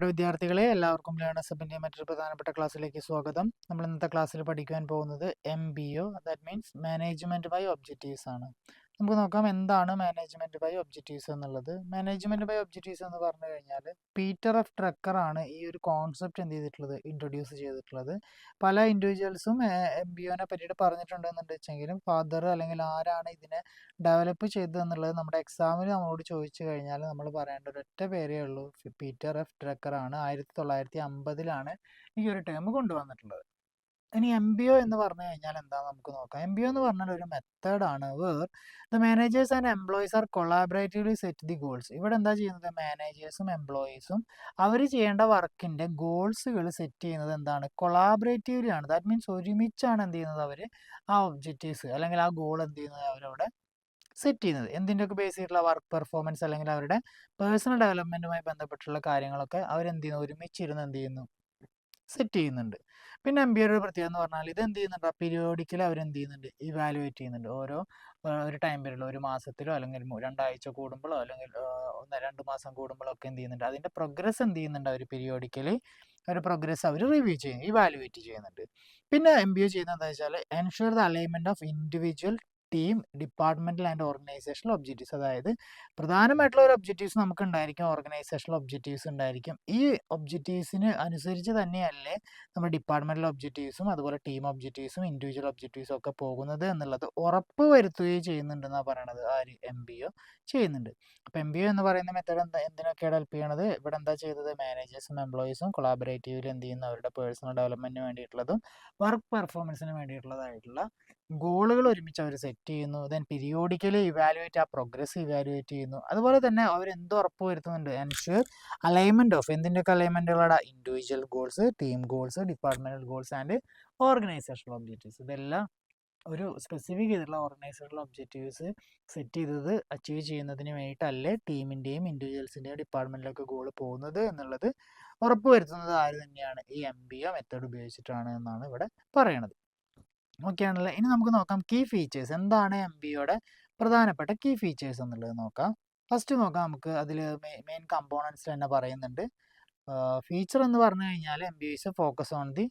പ്രിയപ്പെട്ട വിദ്യാർത്ഥികളെ, എല്ലാവർക്കും ലേണേഴ്സ് ഹബിന്റെ മറ്റൊരു പ്രധാനപ്പെട്ട ക്ലാസ്സിലേക്ക് സ്വാഗതം. നമ്മൾ ഇന്നത്തെ ക്ലാസ്സിൽ പഠിക്കാൻ പോകുന്നത് MBO, that means management by objectives ആണ്. നമുക്ക് നോക്കാം എന്താണ് മാനേജ്മെന്റ് ബൈ ഒബ്ജക്റ്റീവ്സ് എന്നുള്ളത്. മാനേജ്മെന്റ് ബൈ ഒബ്ജക്റ്റീവ്സ് എന്ന് പറഞ്ഞു കഴിഞ്ഞാൽ പീറ്റർ എഫ് ഡ്രക്കർ ആണ് ഈ ഒരു കോൺസെപ്റ്റ് എന്ത് ചെയ്തിട്ടുള്ളത്, ഇൻട്രൊഡ്യൂസ് ചെയ്തിട്ടുള്ളത്. പല ഇൻഡിവിജ്വൽസും MBOനെ പറ്റിയിട്ട് പറഞ്ഞിട്ടുണ്ടെന്നുണ്ട് വെച്ചെങ്കിലും ഫാദർ അല്ലെങ്കിൽ ആരാണ് ഇതിനെ ഡെവലപ്പ് ചെയ്തതെന്നുള്ളത് നമ്മുടെ എക്സാമിൽ നമ്മളോട് ചോദിച്ചു കഴിഞ്ഞാൽ നമ്മൾ പറയേണ്ട ഒരൊറ്റ പേരേ ഉള്ളൂ, പീറ്റർ എഫ് ഡ്രക്കർ ആണ്. 1950 ഈ ഒരു ടേം കൊണ്ടുവന്നിട്ടുള്ളത്. ഇനി MBO എന്ന് പറഞ്ഞു കഴിഞ്ഞാൽ എന്താ നമുക്ക് നോക്കാം. MBO എന്ന് പറഞ്ഞാൽ ഒരു മെത്തേഡ് ആണ് where the managers and employees are collaboratively set the goals. ഇവിടെ എന്താ ചെയ്യുന്നത്, മാനേജേഴ്സും എംപ്ലോയീസും അവർ ചെയ്യേണ്ട വർക്കിന്റെ ഗോൾസുകൾ സെറ്റ് ചെയ്യുന്നത് എന്താണ്, കൊളാബറേറ്റീവ്ലി ആണ്. ദാറ്റ് മീൻസ് ഒരുമിച്ചാണ് എന്ത് ചെയ്യുന്നത്, അവർ ആ ഒബ്ജക്റ്റീവ്സ് അല്ലെങ്കിൽ ആ ഗോൾ എന്ത് ചെയ്യുന്നത് അവരവിടെ സെറ്റ് ചെയ്യുന്നത്. എന്തിൻ്റെയൊക്കെ ബേസ് ചെയ്തിട്ടുള്ള വർക്ക് പെർഫോമൻസ് അല്ലെങ്കിൽ അവരുടെ പേഴ്സണൽ ഡെവലപ്മെന്റുമായി ബന്ധപ്പെട്ടുള്ള കാര്യങ്ങളൊക്കെ അവരെന്ത് ചെയ്യുന്നു, ഒരുമിച്ചിരുന്ന് എന്ത് ചെയ്യുന്നു, സെറ്റ് ചെയ്യുന്നുണ്ട്. പിന്നെ MBAയുടെ ഒരു പ്രത്യേകത എന്ന് പറഞ്ഞാൽ ഇത് എന്ത് ചെയ്യുന്നുണ്ട്, പീരിയോഡിക്കലി അവരെന്ത് ചെയ്യുന്നുണ്ട്, ഇവാലുവേറ്റ് ചെയ്യുന്നുണ്ട്. ഓരോ ഒരു ടൈം പീരീഡിലോ, ഒരു മാസത്തിലോ അല്ലെങ്കിൽ 2 ആഴ്ച കൂടുമ്പോഴോ അല്ലെങ്കിൽ 2 മാസം കൂടുമ്പോഴോ ഒക്കെ എന്ത് ചെയ്യുന്നുണ്ട്, അതിന്റെ പ്രോഗ്രസ് എന്ത് ചെയ്യുന്നുണ്ട്, അവർ പീരിയോഡിക്കലി ഒരു പ്രോഗ്രസ് അവർ റിവ്യൂ ചെയ്യും, ഇവാലുവേറ്റ് ചെയ്യുന്നുണ്ട്. പിന്നെ MBA ചെയ്യുന്നത് എന്താ വെച്ചാൽ ensure the alignment of individual, team, departmental and organisational objectives. അതായത് പ്രധാനമായിട്ടുള്ള ഒരു ഒബ്ജക്റ്റീവ്സ് നമുക്ക് ഉണ്ടായിരിക്കും, ഓർഗനൈസേഷണൽ ഒബ്ജക്റ്റീവ്സ് ഉണ്ടായിരിക്കും. ഈ ഒബ്ജക്റ്റീവ്സിന് അനുസരിച്ച് തന്നെയല്ലേ നമ്മുടെ ഡിപ്പാർട്ട്മെന്റൽ ഒബ്ജക്റ്റീവ്സും അതുപോലെ ടീം ഒബ്ജക്റ്റീവ്സും ഇൻഡിവിജ്വൽ ഒബ്ജക്റ്റീവ്സും ഒക്കെ പോകുന്നത് എന്നുള്ളത് ഉറപ്പ് വരുത്തുകയും ചെയ്യുന്നുണ്ടെന്നാണ് പറയണത്. ആര്, MBO ചെയ്യുന്നുണ്ട്. അപ്പോൾ MBO എന്ന് പറയുന്ന മെത്തേഡ് എന്തിനൊക്കെയാണ് ഹെൽപ്പ് ചെയ്യണത്, ഇവിടെ എന്താ ചെയ്തത്, മാനേജേഴ്സും എംപ്ലോയീസും കൊളാബറേറ്റീവിൽ എന്ത് ചെയ്യുന്ന അവരുടെ പേഴ്സണൽ ഡെവലപ്മെന്റിന് വേണ്ടിയിട്ടുള്ളതും വർക്ക് പെർഫോമൻസിന് വേണ്ടിയിട്ടുള്ളതായിട്ടുള്ള ഗോളുകൾ ഒരുമിച്ച് അവർ സെറ്റ് ചെയ്യുന്നു. ദെൻ പീരിയോഡിക്കലി ഇവാലുവേറ്റ്, ആ പ്രോഗ്രസ് ഇവാലുവേറ്റ് ചെയ്യുന്നു. അതുപോലെ തന്നെ അവർ എന്ത് ഉറപ്പ് വരുത്തുന്നുണ്ട്, എൻഷുർ അലൈൻമെന്റ് ഓഫ് എന്തിൻ്റെയൊക്കെ അലൈൻമെന്റുകളാണ്, individual goals, team goals, departmental goals and organisational objectives. ഇതെല്ലാം ഒരു സ്പെസിഫിക് ചെയ്തിട്ടുള്ള ഓർഗനൈസേഷണൽ ഒബ്ജക്റ്റീവ്സ് സെറ്റ് ചെയ്തത് അച്ചീവ് ചെയ്യുന്നതിന് വേണ്ടിയിട്ടല്ലേ ടീമിൻ്റെയും ഇൻഡിവിജ്വൽസിൻ്റെയും ഡിപ്പാർട്ട്മെന്റിലൊക്കെ ഗോൾ പോകുന്നത് എന്നുള്ളത് ഉറപ്പ് വരുത്തുന്നത് ആര് തന്നെയാണ്, ഈ MBO മെത്തേഡ് ഉപയോഗിച്ചിട്ടാണ് എന്നാണ് ഇവിടെ പറയണത്. ഓക്കെ ആണല്ലേ. ഇനി നമുക്ക് നോക്കാം കീ ഫീച്ചേഴ്സ്. എന്താണ് MBOയുടെ പ്രധാനപ്പെട്ട കീ ഫീച്ചേഴ്സ് എന്നുള്ളത് നോക്കാം. ഫസ്റ്റ് നോക്കാം, നമുക്ക് അതിൽ മെയിൻ കമ്പോണൻസ് തന്നെ പറയുന്നുണ്ട്. ഫീച്ചർ എന്ന് പറഞ്ഞു കഴിഞ്ഞാൽ MBO focus on the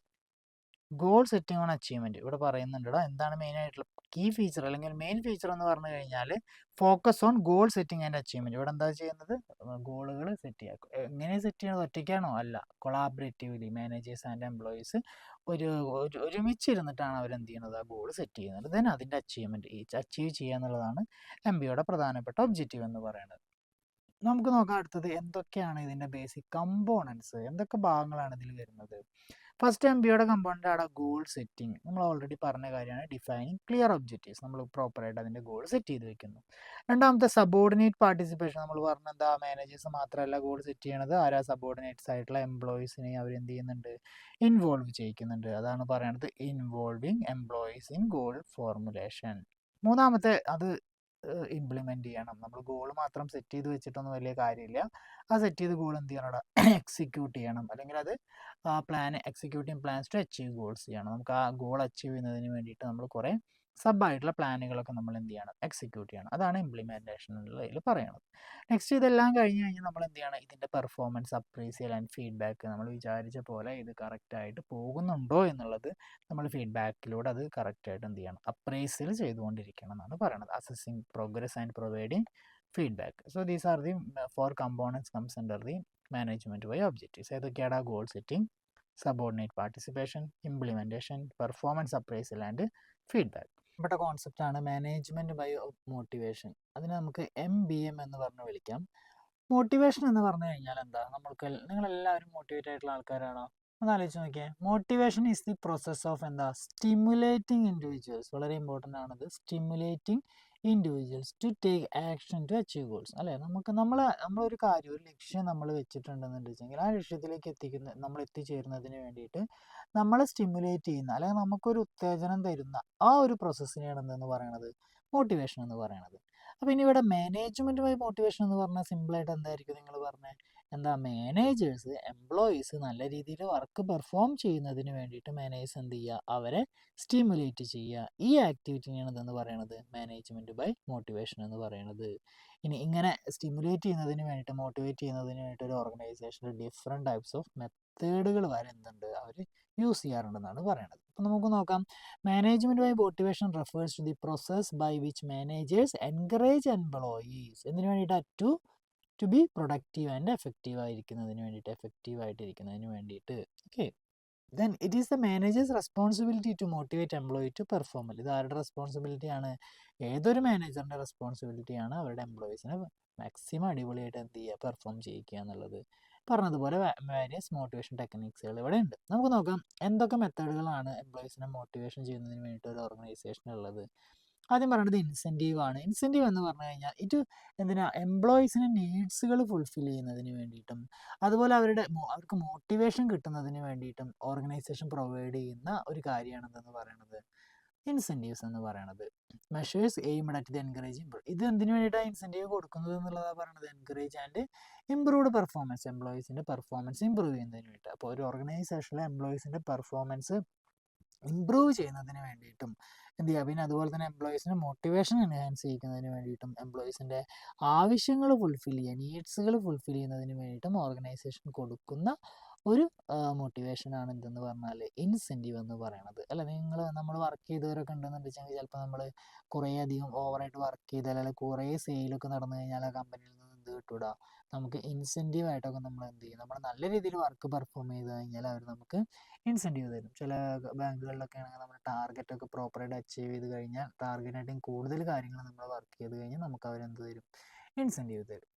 goal setting on achievement. ഇവിടെ പറയുന്നുണ്ട് എന്താണ് മെയിൻ ആയിട്ടുള്ള കീ ഫീച്ചർ അല്ലെങ്കിൽ മെയിൻ ഫീച്ചർ എന്ന് പറഞ്ഞു കഴിഞ്ഞാൽ focus on goal setting and achievement. ഇവിടെ എന്താ ചെയ്യുന്നത്, ഗോളുകൾ സെറ്റ് ചെയ്യുക. എങ്ങനെ സെറ്റ് ചെയ്യണത്, ഒറ്റയ്ക്കാണോ, അല്ല, കൊളാബറേറ്റീവ്ലി മാനേജേഴ്സ് ആൻഡ് എംപ്ലോയീസ് ഒരുമിച്ചിരുന്നിട്ടാണ് അവർ എന്ത് ചെയ്യുന്നത്, ആ ഗോൾ സെറ്റ് ചെയ്യുന്നത്. ദെൻ അതിന്റെ അച്ചീവ് ചെയ്യുക എന്നുള്ളതാണ് MBOയുടെ പ്രധാനപ്പെട്ട ഒബ്ജക്റ്റീവ് എന്ന് പറയുന്നത്. നമുക്ക് നോക്കാം അടുത്തത് എന്തൊക്കെയാണ് ഇതിന്റെ ബേസിക് കമ്പോണൻസ്, എന്തൊക്കെ ഭാഗങ്ങളാണ് ഇതിൽ വരുന്നത്. ഫസ്റ്റ് MBOയുടെ കമ്പോണന്റ് ആണ് ഗോൾ സെറ്റിംഗ്. നമ്മൾ ഓൾറെഡി പറഞ്ഞ കാര്യമാണ്, ഡിഫൈനിങ് ക്ലിയർ ഒബ്ജക്റ്റീവ്സ്. നമ്മൾ പ്രോപ്പറായിട്ട് അതിന്റെ ഗോൾ സെറ്റ് ചെയ്ത് വെക്കുന്നു. രണ്ടാമത്തെ സബോർഡിനേറ്റ് പാർട്ടിസിപ്പേഷൻ. നമ്മൾ പറഞ്ഞ എന്താ, മാനേജേഴ്സ് മാത്രമല്ല ഗോൾ സെറ്റ് ചെയ്യണത്, ആരാ, സബോർഡിനേറ്റ്സ് ആയിട്ടുള്ള എംപ്ലോയീസിനെ അവർ എന്ത് ചെയ്യുന്നുണ്ട്, ഇൻവോൾവ് ചെയ്യിക്കുന്നുണ്ട്. അതാണ് പറയണത് involving employees in goal formulation. മൂന്നാമത്തെ അത് ഇംപ്ലിമെന്റ് ചെയ്യണം. നമ്മൾ ഗോൾ മാത്രം സെറ്റ് ചെയ്ത് വെച്ചിട്ടൊന്നും വലിയ കാര്യമില്ല. ആ സെറ്റ് ചെയ്ത് ഗോൾ എന്ത് ചെയ്യണം, എക്സിക്യൂട്ട് ചെയ്യണം. അല്ലെങ്കിൽ അത് ആ plan executing plans to achieve goals ചെയ്യണം. നമുക്ക് ആ ഗോൾ അച്ചീവ് ചെയ്യുന്നതിന് വേണ്ടിയിട്ട് നമ്മൾ കുറേ സബായിട്ടുള്ള പ്ലാനുകളൊക്കെ നമ്മൾ എന്ത് ചെയ്യണം, എക്സിക്യൂട്ട് ചെയ്യണം. അതാണ് ഇംപ്ലിമെന്റേഷൻ എന്നുള്ളതിൽ പറയുന്നത്. നെക്സ്റ്റ് ഇതെല്ലാം കഴിഞ്ഞ് കഴിഞ്ഞാൽ നമ്മൾ എന്ത് ചെയ്യണം, ഇതിന്റെ പെർഫോമൻസ് അപ്രീസിയൽ ആൻഡ് ഫീഡ്ബാക്ക്. നമ്മൾ വിചാരിച്ച പോലെ ഇത് കറക്റ്റ് ആയിട്ട് പോകുന്നുണ്ടോ എന്നുള്ളത് നമ്മൾ ഫീഡ്ബാക്കിലൂടെ അത് കറക്റ്റ് ആയിട്ട് എന്ത് ചെയ്യണം, അപ്രൈസിൽ ചെയ്തുകൊണ്ടിരിക്കണം എന്നാണ് പറയുന്നത്. Assessing progress and providing feedback. So these are the 4 components comes under the management by objectives. ഏതൊക്കെയാണ്, goal setting, subordinate participation, implementation, performance appraisal and feedback. ഇവിടെ കോൺസെപ്റ്റ് ആണ് മാനേജ്മെന്റ് ബൈ മോട്ടിവേഷൻ. അതിനെ നമുക്ക് MBM എന്ന് പറഞ്ഞ് വിളിക്കാം. മോട്ടിവേഷൻ എന്ന് പറഞ്ഞു കഴിഞ്ഞാൽ എന്താ, നിങ്ങൾ എല്ലാവരും മോട്ടിവേറ്റ് ആയിട്ടുള്ള ആൾക്കാരാണോ, ഒന്ന് ആലോചിച്ച് നോക്കിയേ. Motivation is the process of എന്താ, സ്റ്റിമുലേറ്റിംഗ് ഇൻഡിവിജ്വൽസ്. വളരെ ഇമ്പോർട്ടൻ്റ് ആണത്, stimulating individuals to take action to achieve goals. അല്ലേ, നമ്മളൊരു കാര്യം, ഒരു ലക്ഷ്യം നമ്മൾ വെച്ചിട്ടുണ്ടെന്ന് വെച്ചെങ്കിൽ ആ ലക്ഷ്യത്തിലേക്ക് നമ്മൾ എത്തിച്ചേരുന്നതിന് വേണ്ടിയിട്ട് നമ്മളെ സ്റ്റിമുലേറ്റ് ചെയ്യുന്ന അല്ലെങ്കിൽ നമുക്കൊരു ഉത്തേജനം തരുന്ന ആ ഒരു പ്രോസസ്സിനെയാണ് എന്തെന്ന് പറയണത്, മോട്ടിവേഷൻ എന്ന് പറയണത്. അപ്പോൾ ഇനി ഇവിടെ മാനേജ്മെന്റ് ബൈ മോട്ടിവേഷൻ എന്ന് പറഞ്ഞാൽ സിമ്പിളായിട്ട് എന്തായിരിക്കും നിങ്ങൾ പറഞ്ഞത്, എന്താ മാനേജേഴ്സ് എംപ്ലോയീസ് നല്ല രീതിയിൽ വർക്ക് പെർഫോം ചെയ്യുന്നതിന് വേണ്ടിയിട്ട് മാനേജേഴ്സ് എന്ത് ചെയ്യുക, അവരെ സ്റ്റിമുലേറ്റ് ചെയ്യുക. ഈ ആക്ടിവിറ്റിയാണ് ഇതെന്ന് പറയുന്നത് മാനേജ്മെൻറ്റ് ബൈ മോട്ടിവേഷൻ എന്ന് പറയുന്നത്. ഇനി ഇങ്ങനെ സ്റ്റിമുലേറ്റ് ചെയ്യുന്നതിന് വേണ്ടിയിട്ട് മോട്ടിവേറ്റ് ചെയ്യുന്നതിന് വേണ്ടിയിട്ട് ഒരു ഓർഗനൈസേഷനിൽ ഡിഫറെൻറ്റ് ടൈപ്സ് ഓഫ് മെത്തേഡുകൾ വരെ എന്തുണ്ട് അവർ യൂസ് ചെയ്യാറുണ്ടെന്നാണ് പറയുന്നത്. അപ്പോൾ നമുക്ക് നോക്കാം. Management by motivation refers to the process by which managers encourage employees എന്തിനു വേണ്ടിയിട്ട് to be productive and effective ആയിരിക്കുന്നതിന് വേണ്ടിയിട്ട്, എഫക്റ്റീവ് ആയിട്ടിരിക്കുന്നതിന് വേണ്ടിയിട്ട്. Okay, then it is the managers responsibility to motivate employee to perform. ഇത് ആരുടെ റെസ്പോൺസിബിലിറ്റിയാണ്? ഏതൊരു മാനേജറിൻ്റെ റെസ്പോൺസിബിലിറ്റിയാണ് അവരുടെ എംപ്ലോയീസിനെ മാക്സിമം അടിപൊളിയായിട്ട് എന്ത് ചെയ്യുക, പെർഫോം ചെയ്യിക്കുക എന്നുള്ളത്. പറഞ്ഞതുപോലെ വാരിയസ് മോട്ടിവേഷൻ ടെക്നിക്സുകൾ ഇവിടെ ഉണ്ട്. നമുക്ക് നോക്കാം എന്തൊക്കെ മെത്തേഡുകളാണ് എംപ്ലോയീസിനെ മോട്ടിവേഷൻ ചെയ്യുന്നതിന് വേണ്ടിയിട്ട് ഒരു ഓർഗനൈസേഷനുള്ളത്. ആദ്യം പറയുന്നത് ഇൻസെൻറ്റീവ് ആണ്. ഇൻസെൻറ്റീവ് എന്ന് പറഞ്ഞു കഴിഞ്ഞാൽ ഇത് എന്തിനാ, എംപ്ലോയീസിന് നീഡ്സുകൾ ഫുൾഫിൽ ചെയ്യുന്നതിന് വേണ്ടിയിട്ടും അതുപോലെ അവർക്ക് മോട്ടിവേഷൻ കിട്ടുന്നതിന് വേണ്ടിയിട്ടും ഓർഗനൈസേഷൻ പ്രൊവൈഡ് ചെയ്യുന്ന ഒരു കാര്യമാണ് എന്തെന്ന് പറയുന്നത് ഇൻസെൻറ്റീവ്സ് എന്ന് പറയുന്നത്. Measures aimed at the encourage improve. ഇത് എന്തിനു വേണ്ടിയിട്ടാണ് ഇൻസെൻറ്റീവ് കൊടുക്കുന്നത് എന്നുള്ളതാണ് പറയുന്നത്. എൻകറേജ് ആൻഡ് ഇംപ്രൂവ്ഡ് പെർഫോമൻസ്, എംപ്ലോയീസിൻ്റെ പെർഫോമൻസ് ഇംപ്രൂവ് ചെയ്യുന്നതിന് വേണ്ടിയിട്ട്. അപ്പോൾ ഒരു ഓർഗനൈസേഷനിലെ എംപ്ലോയീസിൻ്റെ പെർഫോമൻസ് ഇംപ്രൂവ് ചെയ്യുന്നതിന് വേണ്ടിയിട്ടും എന്ത് ചെയ്യുക, പിന്നെ അതുപോലെ തന്നെ എംപ്ലോയീസിൻ്റെ മോട്ടിവേഷൻ എൻഹാൻസ് ചെയ്യുന്നതിന് വേണ്ടിയിട്ടും എംപ്ലോയീസിൻ്റെ ആവശ്യങ്ങൾ ഫുൾഫിൽ ചെയ്യുക, നീഡ്സുകൾ ഫുൾഫിൽ ചെയ്യുന്നതിന് വേണ്ടിയിട്ടും ഓർഗനൈസേഷൻ കൊടുക്കുന്ന ഒരു മോട്ടിവേഷനാണ് എന്തെന്ന് പറഞ്ഞാൽ ഇൻസെൻറ്റീവ് എന്ന് പറയുന്നത്. അല്ല, നമ്മൾ വർക്ക് ചെയ്തവരൊക്കെ ഉണ്ടെന്ന് വെച്ചെങ്കിൽ ചിലപ്പോൾ നമ്മൾ കുറേ അധികം ഓവറായിട്ട് വർക്ക് ചെയ്താൽ അല്ലെങ്കിൽ കുറേ സെയിലൊക്കെ നടന്നു കഴിഞ്ഞാൽ ആ കമ്പനിയിൽ നിന്ന് എന്ത് കിട്ടൂടാ, നമുക്ക് ഇൻസെൻറ്റീവ് ആയിട്ടൊക്കെ നമ്മൾ എന്ത് ചെയ്യും, നമ്മൾ നല്ല രീതിയിൽ വർക്ക് പെർഫോം ചെയ്ത് കഴിഞ്ഞാൽ അവർ നമുക്ക് ഇൻസെൻറ്റീവ് തരും. ചില ബാങ്കുകളിലൊക്കെ ആണെങ്കിൽ നമ്മൾ ടാർഗറ്റൊക്കെ പ്രോപ്പറായിട്ട് അച്ചീവ് ചെയ്ത് കഴിഞ്ഞാൽ, ടാർഗറ്റായിട്ടും കൂടുതൽ കാര്യങ്ങൾ നമ്മൾ വർക്ക് ചെയ്ത് കഴിഞ്ഞാൽ നമുക്ക് അവരെന്ത് തരും, ഇൻസെൻറ്റീവ് തരും.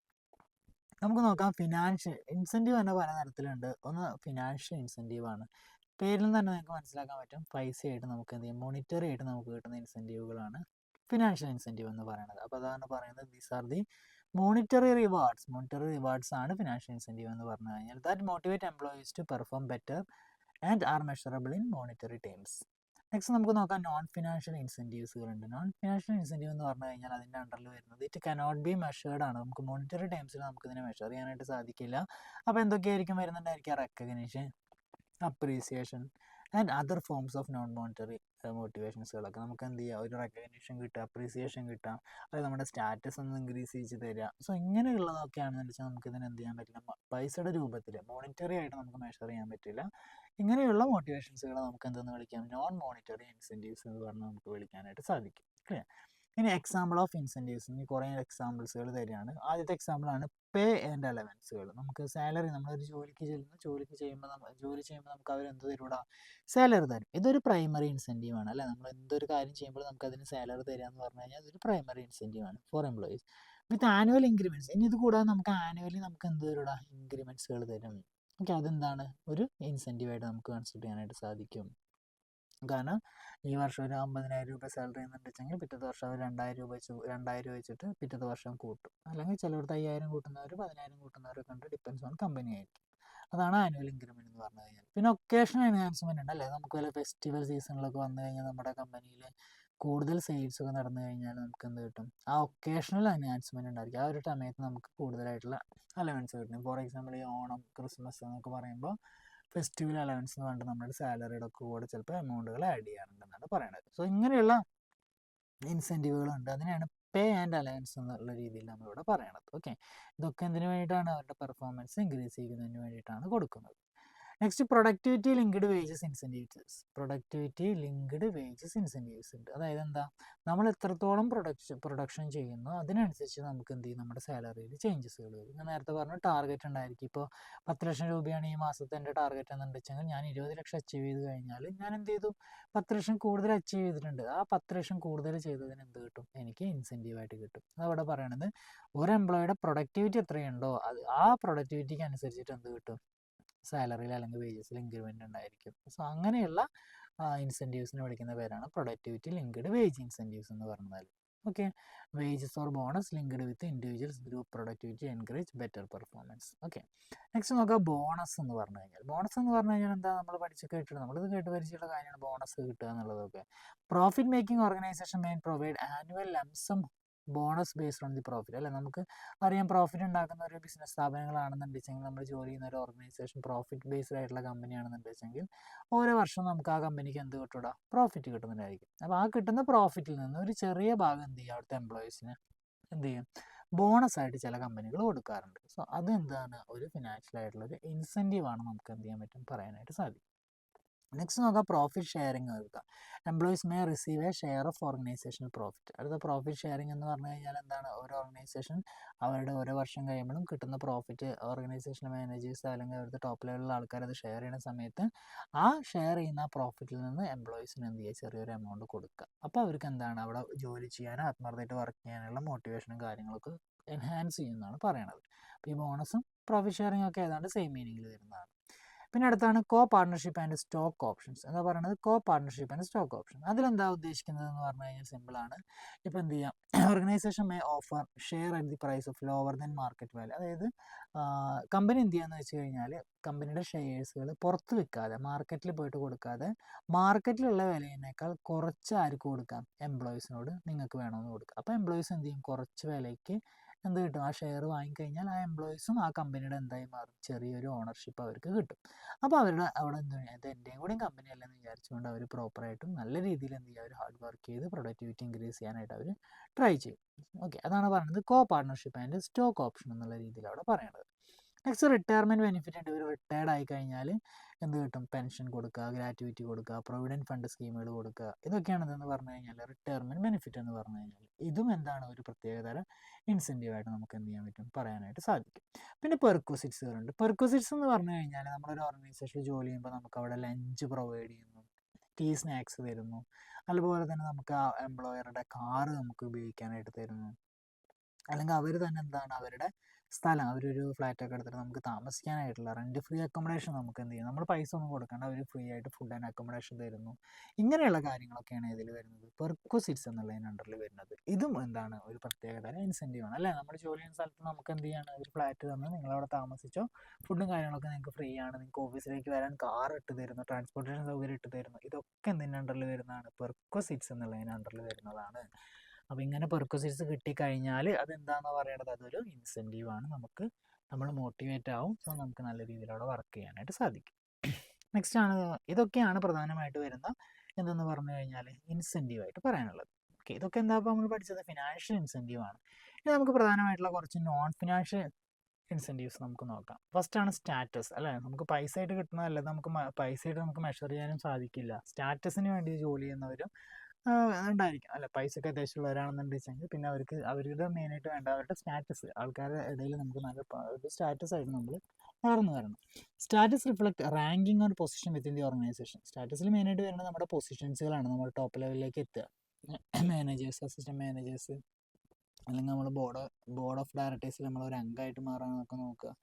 നമുക്ക് നോക്കാം ഫിനാൻഷ്യൽ ഇൻസെൻറ്റീവ് തന്നെ പല തരത്തിലുണ്ട്. ഒന്ന് ഫിനാൻഷ്യൽ ഇൻസെൻറ്റീവ് ആണ്. പേരിൽ നിന്ന് തന്നെ നിങ്ങൾക്ക് മനസ്സിലാക്കാൻ പറ്റും, പൈസയായിട്ട് നമുക്ക് എന്ത് ചെയ്യും, മോണിറ്ററി ആയിട്ട് നമുക്ക് കിട്ടുന്ന ഇൻസെൻറ്റീവുകളാണ് ഫിനാൻഷ്യൽ ഇൻസെൻറ്റീവ് എന്ന് പറയുന്നത്. അപ്പോൾ അതാണ് പറയുന്നത് these are the monetary rewards ആണ് ഫിനാൻഷ്യൽ ഇൻസെൻറ്റീവ് എന്ന് പറഞ്ഞു കഴിഞ്ഞാൽ. That motivate employees to perform better and are measurable in monetary terms. Next നമുക്ക് നോക്കാം നോൺ ഫിനാൻഷ്യൽ ഇൻസെൻറ്റീവ്സുകളുണ്ട്. നോൺ ഫിനാൻഷ്യൽ ഇൻസെൻറ്റീവ് എന്ന് പറഞ്ഞു കഴിഞ്ഞാൽ അതിൻ്റെ അണ്ടറിൽ വരുന്നത് ഇറ്റ് കനോട്ട് ബി മെഷേർഡ് ആണ്. നമുക്ക് മോണിറ്ററി ടൈംസിൽ നമുക്ക് ഇതിനെ മെഷർ ചെയ്യാനായിട്ട് സാധിക്കില്ല. അപ്പോൾ എന്തൊക്കെയായിരിക്കും വരുന്നുണ്ടായിരിക്കുക, recognition, appreciation and other forms of non monetary മോട്ടിവേഷൻസുകളൊക്കെ നമുക്ക് എന്ത് ചെയ്യുക, ഒരു റെക്കഗ്നിഷൻ കിട്ടുക, അപ്രീസിയേഷൻ കിട്ടുക, അത് നമ്മുടെ സ്റ്റാറ്റസ് ഒന്ന് ഇൻക്രീസ് ചെയ്ത് തരിക. സോ ഇങ്ങനെയുള്ളതൊക്കെയാണെന്ന് വെച്ചാൽ നമുക്ക് ഇതിനെ എന്ത് ചെയ്യാൻ പറ്റില്ല, പൈസയുടെ രൂപത്തിൽ മോണിറ്ററി ആയിട്ട് നമുക്ക് മെഷർ ചെയ്യാൻ പറ്റില്ല. ഇങ്ങനെയുള്ള മോട്ടിവേഷൻസുകളെ നമുക്ക് എന്തെന്ന് വിളിക്കാം, നോൺ മോണിറ്ററി ഇൻസെൻറ്റീവ്സ് എന്ന് പറഞ്ഞാൽ നമുക്ക് വിളിക്കാനായിട്ട് സാധിക്കും. ക്ലിയർ. ഇനി എക്സാമ്പിൾ ഓഫ് ഇൻസെൻറ്റീവ്സ്, ഇനി കുറേ എക്സാമ്പിൾസുകൾ തരികയാണ്. ആദ്യത്തെ എക്സാമ്പിളാണ് പേ ആൻഡ് അലവൻസുകൾ. നമുക്ക് സാലറി, നമ്മളൊരു ജോലി ചെയ്യുമ്പോൾ നമുക്ക് അവരെന്ത് തരൂടാ, സാലറി തരും. ഇതൊരു പ്രൈമറി ഇൻസെൻറ്റീവ് ആണ് അല്ലേ. നമ്മൾ എന്തൊരു കാര്യം ചെയ്യുമ്പോൾ നമുക്ക് അതിന് സാലറി തരിക എന്ന് പറഞ്ഞു കഴിഞ്ഞാൽ അതൊരു പ്രൈമറി ഇൻസെൻറ്റീവ് ആണ് ഫോർ എംപ്ലോയീസ് വിത്ത് ആനുവൽ ഇൻക്രിമെൻറ്റ്സ്. ഇനി ഇത് കൂടാതെ നമുക്ക് ആനുവലി നമുക്ക് എന്ത് തരൂടാ, ഇൻക്രിമെൻറ്റ്സുകൾ തരും. ഓക്കെ, അതെന്താണ് ഒരു ഇൻസെൻറ്റീവായിട്ട് നമുക്ക് കൺസിഡർ ചെയ്യാനായിട്ട് സാധിക്കും. കാരണം ഈ വർഷം ഒരു 50,000 രൂപ സാലറി എന്നുണ്ടെങ്കിൽ പിറ്റത്തെ വർഷം അവർ 2,000 വെച്ചിട്ട് പിറ്റത്തെ വർഷം കൂട്ടും. അല്ലെങ്കിൽ ചിലവർക്ക് 5,000 കൂട്ടുന്നവർ 10,000 കൂട്ടുന്നവരൊക്കെ ഉണ്ട്, ഡിപ്പെൻസ് ഓൺ കമ്പനി ആയിരിക്കും. അതാണ് ആനുവൽ ഇൻക്രിമെൻറ്റ് എന്ന് പറഞ്ഞു കഴിഞ്ഞാൽ. പിന്നെ ഒക്കേഷണൽ എൻഹാൻസ്മെൻറ്റ് ഉണ്ട് അല്ലേ. നമുക്ക് വല്ല ഫെസ്റ്റിവൽ സീസണിലൊക്കെ വന്നു കഴിഞ്ഞാൽ നമ്മുടെ കമ്പനിയിൽ കൂടുതൽ സെയിൽസ് ഒക്കെ നടന്നു കഴിഞ്ഞാൽ നമുക്ക് എന്ത് കിട്ടും, ആ ഒക്കേഷണൽ എൻഹാൻസ്മെൻറ്റ് ഉണ്ടായിരിക്കും. ആ ഒരു സമയത്ത് നമുക്ക് കൂടുതലായിട്ടുള്ള അലവൻസ് കിട്ടും. ഫോർ എക്സാമ്പിൾ ഈ ഓണം, ക്രിസ്മസ് എന്നൊക്കെ പറയുമ്പോൾ ഫെസ്റ്റിവൽ അലവൻസ് എന്ന് പറഞ്ഞിട്ട് നമ്മുടെ സാലറിയുടെ ഒക്കെ കൂടെ ചിലപ്പോൾ എമൗണ്ടുകൾ ആഡ് ചെയ്യാറുണ്ടെന്നാണ് പറയുന്നത്. സോ ഇങ്ങനെയുള്ള ഇൻസെൻറ്റീവുകളുണ്ട്. അതിനെയാണ് പേ ആൻഡ് അലവൻസ് എന്നുള്ള രീതിയിൽ നമ്മളിവിടെ പറയണത്. ഓക്കെ, ഇതൊക്കെ എന്തിനു വേണ്ടിയിട്ടാണ്, അവരുടെ പെർഫോമൻസ് ഇൻക്രീസ് ചെയ്യുന്നതിന് വേണ്ടിയിട്ടാണ് കൊടുക്കുന്നത്. Next productivity linked wages incentives ഉണ്ട്. അതായത് എന്താ, നമ്മൾ എത്രത്തോളം പ്രൊഡക്ഷൻ ചെയ്യുന്നു അതിനനുസരിച്ച് നമുക്ക് എന്ത് ചെയ്യും, നമ്മുടെ സാലറിയിൽ ചേഞ്ചസുകൾ വരും. ഞാൻ നേരത്തെ പറഞ്ഞു ടാർഗറ്റ് ഉണ്ടായിരിക്കും. ഇപ്പോൾ 10 ലക്ഷം രൂപയാണ് ഈ മാസത്തെ എൻ്റെ ടാർഗറ്റ് എന്നുണ്ടെങ്കിൽ ഞാൻ 20 ലക്ഷം അച്ചീവ് ചെയ്ത് കഴിഞ്ഞാൽ ഞാൻ എന്ത് ചെയ്തു, 10 ലക്ഷം കൂടുതൽ അച്ചീവ് ചെയ്തിട്ടുണ്ട്. ആ 10 ലക്ഷം കൂടുതൽ ചെയ്തതിന് എന്ത് കിട്ടും, എനിക്ക് ഇൻസെൻറ്റീവായിട്ട് കിട്ടും. അതവിടെ പറയണത് ഒരു എംപ്ലോയിയുടെ പ്രൊഡക്ടിവിറ്റി എത്രയുണ്ടോ അത് ആ പ്രൊഡക്ടിവിറ്റിക്ക് അനുസരിച്ചിട്ട് എന്ത് കിട്ടും, സാലറിയിൽ അല്ലെങ്കിൽ വേജസിൽ ഇൻക്രിമെൻ്റ് ഉണ്ടായിരിക്കും. സോ അങ്ങനെയുള്ള ഇൻസെൻറ്റീവ്സിനെ വിളിക്കുന്ന പേരാണ് പ്രൊഡക്ടിവിറ്റി ലിങ്ക്ഡ് വേജ് ഇൻസെൻറ്റീവ്സ് എന്ന് പറഞ്ഞാൽ. Okay, wages or bonus linked with individuals group productivity encourage better performance. Okay, next നോക്കുക ബോണസ് എന്ന് പറഞ്ഞു കഴിഞ്ഞാൽ എന്താ, നമ്മൾ നമ്മളിത് കേട്ട് പരിചയമുള്ള കാര്യമാണ് ബോണസ് കിട്ടുക എന്നുള്ളതൊക്കെ. Profit making organisation may provide annual lump sum bonus based on the profit അല്ലെ. നമുക്ക് അറിയാം പ്രോഫിറ്റ് ഉണ്ടാക്കുന്ന ഒരു ബിസിനസ് സ്ഥാപനങ്ങളാണെന്നുണ്ടെങ്കിൽ നമ്മൾ ജോലി ചെയ്യുന്ന ഒരു ഓർഗനൈസേഷൻ പ്രോഫിറ്റ് ബേസ്ഡ് ആയിട്ടുള്ള കമ്പനിയാണെന്നുണ്ടെങ്കിൽ ഓരോ വർഷവും നമുക്ക് ആ കമ്പനിക്ക് എന്ത് കിട്ടൂടാ, പ്രോഫിറ്റ് കിട്ടുന്നുണ്ടായിരിക്കും. അപ്പോൾ ആ കിട്ടുന്ന പ്രോഫിറ്റിൽ നിന്ന് ഒരു ചെറിയ ഭാഗം എന്ത് ചെയ്യും, അവിടുത്തെ എംപ്ലോയീസിന് എന്ത് ചെയ്യും, ബോണസ് ആയിട്ട് ചില കമ്പനികൾ കൊടുക്കാറുണ്ട്. സോ അതെന്താണ്, ഒരു ഫിനാൻഷ്യൽ ആയിട്ടുള്ള ഒരു ഇൻസെൻറ്റീവ് ആണ് നമുക്ക് എന്ത് ചെയ്യാൻ പറ്റും, പറയാനായിട്ട് സാധിക്കും. നെക്സ്റ്റ് നോക്കാം പ്രോഫിറ്റ് ഷെയറിങ് നോക്കാം. Employees may receive A share of organisational profit. അടുത്ത പ്രോഫിറ്റ് ഷെയറിങ് എന്ന് പറഞ്ഞു കഴിഞ്ഞാൽ എന്താണ്, ഒരു ഓർഗനൈസേഷൻ അവരുടെ ഓരോ വർഷം കഴിയുമ്പോഴും കിട്ടുന്ന പ്രോഫിറ്റ് ഓർഗനൈസേഷൻ മാനേജേഴ്സ് അല്ലെങ്കിൽ അവരുടെ ടോപ്പ് ലെവലിലുള്ള ആൾക്കാർ അത് ഷെയർ ചെയ്യുന്ന സമയത്ത് ആ ഷെയർ ചെയ്യുന്ന പ്രോഫിറ്റിൽ നിന്ന് എംപ്ലോയീസിന് എന്ത് ചെയ്യുക, ചെറിയൊരു എമൗണ്ട് കൊടുക്കുക. അപ്പോൾ അവർക്ക് എന്താണ്, അവിടെ ജോലി ചെയ്യാനും ആത്മാർത്ഥമായിട്ട് വർക്ക് ചെയ്യാനുള്ള മോട്ടിവേഷനും കാര്യങ്ങളൊക്കെ എൻഹാൻസ് ചെയ്യുന്നതാണ് പറയണത്. അപ്പോൾ ഈ ബോണസും പ്രോഫിറ്റ് ഷെയറിംഗ് ഒക്കെ ഏതാണ്ട് സെയിം മീനിങ്ങിൽ വരുന്നതാണ്. പിന്നെ അടുത്താണ് co partnership and stock options. എന്താ പറയുന്നത്, co partnership and stock option. അതിലെന്താ ഉദ്ദേശിക്കുന്നത് എന്ന് പറഞ്ഞു കഴിഞ്ഞാൽ സിമ്പിളാണ്. ഇപ്പോൾ എന്ത് ചെയ്യാം, organisation may offer share at the price of lower than market value. അതായത് കമ്പനി എന്ത് ചെയ്യാന്ന് വെച്ച് കഴിഞ്ഞാൽ കമ്പനിയുടെ ഷെയർസുകൾ പുറത്ത് വിൽക്കാതെ, മാർക്കറ്റിൽ പോയിട്ട് കൊടുക്കാതെ, മാർക്കറ്റിലുള്ള വിലയേക്കാൾ കുറച്ച് ആർക്ക് കൊടുക്കാം, എംപ്ലോയീസിനോട് നിങ്ങൾക്ക് വേണമെന്ന് കൊടുക്കാം. അപ്പോൾ എംപ്ലോയീസ് എന്ത് ചെയ്യും, കുറച്ച് വിലയ്ക്ക് എന്ത് കിട്ടും, ആ ഷെയർ വാങ്ങിക്കഴിഞ്ഞാൽ ആ എംപ്ലോയീസും ആ കമ്പനിയുടെ എന്തായി മാറും, ചെറിയൊരു ഓണർഷിപ്പ് അവർക്ക് കിട്ടും. അപ്പോൾ അവരുടെ അവിടെ എന്ത് ചെയ്യുക, ഇത് എൻ്റെയും കൂടെയും കമ്പനി അല്ലെന്ന് വിചാരിച്ചുകൊണ്ട് അവർ പ്രോപ്പറായിട്ടും നല്ല രീതിയിൽ എന്ത് ചെയ്യുക, അവർ ഹാർഡ് വർക്ക് ചെയ്ത് പ്രൊഡക്ടിവിറ്റി ഇൻക്രീസ് ചെയ്യാനായിട്ട് അവർ ട്രൈ ചെയ്യും. ഓക്കെ, അതാണ് പറയുന്നത് co partnership and stock option എന്നുള്ള രീതിയിൽ അവിടെ പറയുന്നത്. നെക്സ്റ്റ് റിട്ടയർമെൻറ്റ് ബെനിഫിറ്റ് ഉണ്ട്. ഇവർ റിട്ടയർഡ് ആയി കഴിഞ്ഞാൽ എന്ത് കിട്ടും, പെൻഷൻ കൊടുക്കുക, ഗ്രാറ്റുവിറ്റി കൊടുക്കുക, പ്രൊവിഡൻറ്റ് ഫണ്ട് സ്കീമുകൾ കൊടുക്കുക, ഇതൊക്കെയാണ് ഇതെന്ന് പറഞ്ഞു കഴിഞ്ഞാൽ റിട്ടയർമെൻറ്റ് ബെനിഫിറ്റ് എന്ന് പറഞ്ഞു കഴിഞ്ഞാൽ. ഇതും എന്താണ്, ഒരു പ്രത്യേകതരം ഇൻസെൻറ്റീവായിട്ട് നമുക്ക് എന്ത് ചെയ്യാൻ പറ്റും, പറയാനായിട്ട് സാധിക്കും. പിന്നെ പെർക്വിസിറ്റ്സുകളുണ്ട്. പെർക്വിസിറ്റ്സ് എന്ന് പറഞ്ഞു കഴിഞ്ഞാൽ നമ്മളൊരു ഓർഗനൈസേഷനിൽ ജോലി ചെയ്യുമ്പോൾ നമുക്ക് അവിടെ ലഞ്ച് പ്രൊവൈഡ് ചെയ്യുന്നു, ടീ സ്നാക്സ് തരുന്നു, അതുപോലെ തന്നെ നമുക്ക് ആ എംപ്ലോയറുടെ കാറ് നമുക്ക് ഉപയോഗിക്കാനായിട്ട് തരുന്നു, അല്ലെങ്കിൽ അവർ തന്നെ എന്താണ് അവരുടെ സ്ഥലം, അവരൊരു ഫ്ലാറ്റൊക്കെ എടുത്തിട്ട് നമുക്ക് താമസിക്കാനായിട്ടുള്ള റെൻറ്റ് ഫ്രീ അക്കോമഡേഷൻ നമുക്ക് എന്ത് ചെയ്യും, നമ്മൾ പൈസ ഒന്നും കൊടുക്കേണ്ട, അവർ ഫ്രീ ആയിട്ട് ഫുഡ് ആൻഡ് അക്കോമഡേഷൻ തരുന്നു. ഇങ്ങനെയുള്ള കാര്യങ്ങളൊക്കെയാണ് ഇതിൽ വരുന്നത്, പെർക്വിസിറ്റ്സ് എന്നുള്ളതിന് അണ്ടറിൽ വരുന്നത്. ഇതും എന്താണ്, ഒരു പ്രത്യേകതരം ഇൻസെൻറ്റീവ് ആണ് അല്ലേ. നമ്മൾ ജോലി ചെയ്യുന്ന സ്ഥലത്ത് നമുക്ക് എന്ത് ചെയ്യാണ്, ഒരു ഫ്ലാറ്റ് തന്ന് നിങ്ങളവിടെ താമസിച്ചോ, ഫുഡും കാര്യങ്ങളൊക്കെ നിങ്ങൾക്ക് ഫ്രീ ആണ്, നിങ്ങൾക്ക് ഓഫീസിലേക്ക് വരാൻ കാർ ഇട്ട് തരുന്നു, ട്രാൻസ്പോർട്ടേഷൻ സൗകര്യം ഇട്ട് തരുന്നു. ഇതൊക്കെ എന്തിൻ്റെ അണ്ടറിൽ വരുന്നതാണ്, പെർക്വിസിറ്റ്സ് എന്നുള്ളതിന് അണ്ടറിൽ വരുന്നതാണ്. അപ്പോൾ ഇങ്ങനെ പെർക്വിസിറ്റ്സ് കിട്ടിക്കഴിഞ്ഞാൽ അതെന്താണെന്ന് പറയണത്, അതൊരു ഇൻസെൻറ്റീവ് ആണ്, നമുക്ക് നമ്മൾ മോട്ടിവേറ്റ് ആവും. സോ നമുക്ക് നല്ല രീതിയിൽ അവിടെ വർക്ക് ചെയ്യാനായിട്ട് സാധിക്കും. നെക്സ്റ്റ് ആണ്, ഇതൊക്കെയാണ് പ്രധാനമായിട്ട് വരുന്ന എന്തെന്ന് പറഞ്ഞു കഴിഞ്ഞാൽ ഇൻസെൻറ്റീവായിട്ട് പറയാനുള്ളത്. ഓക്കെ, ഇതൊക്കെ എന്താ ഇപ്പോൾ നമ്മൾ പഠിച്ചത്, ഫിനാൻഷ്യൽ ഇൻസെൻറ്റീവ് ആണ്. ഇനി നമുക്ക് പ്രധാനമായിട്ടുള്ള കുറച്ച് നോൺ ഫിനാൻഷ്യൽ ഇൻസെൻറ്റീവ്സ് നമുക്ക് നോക്കാം. ഫസ്റ്റ് ആണ് സ്റ്റാറ്റസ് അല്ലേ. നമുക്ക് പൈസ ആയിട്ട് കിട്ടുന്നതല്ല, നമുക്ക് പൈസ ആയിട്ട് നമുക്ക് മെഷർ ചെയ്യാനും സാധിക്കില്ല. സ്റ്റാറ്റസിന് വേണ്ടി ജോലി ചെയ്യുന്നവരും ഉണ്ടായിരിക്കും അല്ല, പൈസക്ക് അത്യാവശ്യമുള്ളവരാണെന്നുണ്ടെങ്കിൽ പിന്നെ അവർക്ക് അവരുടെ മെയിനായിട്ട് വേണ്ട അവരുടെ സ്റ്റാറ്റസ്, ആൾക്കാരുടെ ഇടയിൽ നമുക്ക് നല്ല ഒരു സ്റ്റാറ്റസ് ആയിട്ട് നമ്മൾ വളർന്നു വരണം. Status reflect ranking or position within the organisation. സ്റ്റാറ്റസിൽ മെയിനായിട്ട് വരുന്നത് നമ്മുടെ പൊസിഷൻസുകളാണ്, നമ്മൾ ടോപ്പ് ലെവലിലേക്ക് എത്തുക, മാനേജേഴ്സ്, അസിസ്റ്റന്റ് മാനേജേഴ്സ്, അല്ലെങ്കിൽ നമ്മൾ ബോർഡ് ഓഫ് ഡയറക്ടേഴ്സിൽ നമ്മൾ ഒരു അംഗമായിട്ട് മാറാനൊക്കെ നോക്കുക.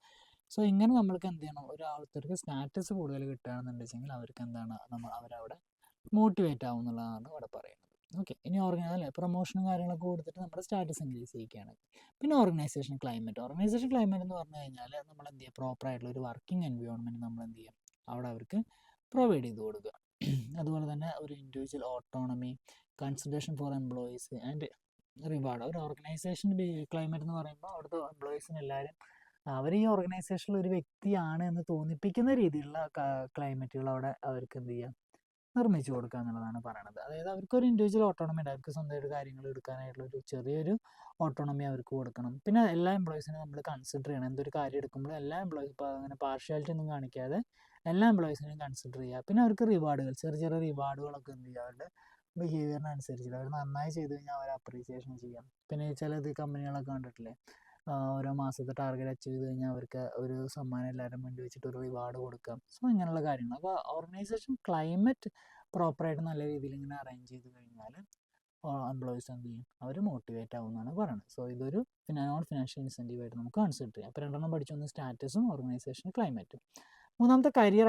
സോ ഇങ്ങനെ നമ്മൾക്ക് എന്ത് ചെയ്യണം, ഒരു ആൾക്കാർക്ക് സ്റ്റാറ്റസ് കൂടുതൽ കിട്ടുകയാണെന്നുണ്ടെങ്കിൽ അവർക്ക് എന്താണ്, അവരവിടെ മോട്ടിവേറ്റ് ആവും എന്നുള്ളതാണ് ഇവിടെ പറയുന്നത്. ഓക്കെ, ഇനി അല്ലേ പ്രൊമോഷനും കാര്യങ്ങളൊക്കെ കൊടുത്തിട്ട് നമ്മുടെ സ്റ്റാറ്റസ് ഇൻക്രീസ് ചെയ്യുകയാണ്. പിന്നെ ഓർഗനൈസേഷൻ ക്ലൈമറ്റ് എന്ന് പറഞ്ഞു കഴിഞ്ഞാൽ നമ്മൾ എന്ത് ചെയ്യുക, പ്രോപ്പറായിട്ടുള്ള ഒരു വർക്കിംഗ് എൻവയോൺമെൻറ്റ് നമ്മൾ എന്ത് ചെയ്യാം, അവിടെ അവർക്ക് പ്രൊവൈഡ് ചെയ്ത് കൊടുക്കുക. അതുപോലെ തന്നെ ഒരു individual autonomy, consideration four employees and reward. ഒരു ഓർഗനൈസേഷൻ ക്ലൈമറ്റ് എന്ന് പറയുമ്പോൾ അവിടുത്തെ എംപ്ലോയീസിന് എല്ലാവരും അവർ ഈ ഓർഗനൈസേഷനിൽ ഒരു വ്യക്തിയാണ് എന്ന് തോന്നിപ്പിക്കുന്ന രീതിയിലുള്ള ക്ലൈമറ്റുകൾ അവിടെ അവർക്ക് എന്ത് ചെയ്യാം, നിർമ്മിച്ചു കൊടുക്കുക എന്നുള്ളതാണ് പറയുന്നത്. അതായത് അവർക്കൊരു ഇൻഡിവിജ്വൽ ഓട്ടോണമി ഉണ്ട്, അവർക്ക് സ്വന്തമായിട്ട് കാര്യങ്ങൾ എടുക്കാനായിട്ടുള്ള ഒരു ചെറിയൊരു ഓട്ടോണമി അവർക്ക് കൊടുക്കണം. പിന്നെ എല്ലാ എംപ്ലോയീസിനും നമ്മൾ കൺസിഡർ ചെയ്യണം, എന്തൊരു കാര്യം എടുക്കുമ്പോൾ എല്ലാ എംപ്ലോയീസ് ഇപ്പോൾ അങ്ങനെ പാർഷ്യാലിറ്റി ഒന്നും കാണിക്കാതെ എല്ലാ എംപ്ലോയീസിനെയും കൺസിഡർ ചെയ്യുക. പിന്നെ അവർക്ക് റിവാർഡുകൾ, ചെറിയ ചെറിയ റിവാർഡുകളൊക്കെ എന്ത് ചെയ്യുക, അവരുടെ ബിഹേവിയറിനനുസരിച്ചിട്ട് അവർ നന്നായി ചെയ്ത് കഴിഞ്ഞാൽ അവർ അപ്രീസിയേഷൻ ചെയ്യാം. പിന്നെ ചിലത് കമ്പനികളൊക്കെ കണ്ടിട്ടില്ലേ, ഓരോ മാസത്തെ ടാർഗറ്റ് അച്ചീവ് ചെയ്ത് കഴിഞ്ഞാൽ അവർക്ക് ഒരു സമ്മാനം എല്ലാവരും വേണ്ടി വെച്ചിട്ട് ഒരു റിവാർഡ് കൊടുക്കാം. സോ ഇങ്ങനെയുള്ള കാര്യങ്ങൾ. അപ്പോൾ ഓർഗനൈസേഷൻ ക്ലൈമറ്റ് പ്രോപ്പറായിട്ട് നല്ല രീതിയിൽ ഇങ്ങനെ അറേഞ്ച് ചെയ്ത് കഴിഞ്ഞാൽ എംപ്ലോയീസ് എന്ത് ചെയ്യും, അവർ മോട്ടിവേറ്റ് ആവുമെന്നാണ് പറയുന്നത്. സോ ഇതൊരു നോൺ ഫിനാൻഷ്യൽ ഇൻസെൻറ്റീവ് ആയിട്ട് നമുക്ക് കൺസിഡർ ചെയ്യാം. അപ്പോൾ രണ്ടെണ്ണം പഠിച്ചൊന്ന് സ്റ്റാറ്റസും ഓർഗനൈസേഷൻ ക്ലൈമറ്റും. മൂന്നാമത്തെ കരിയർ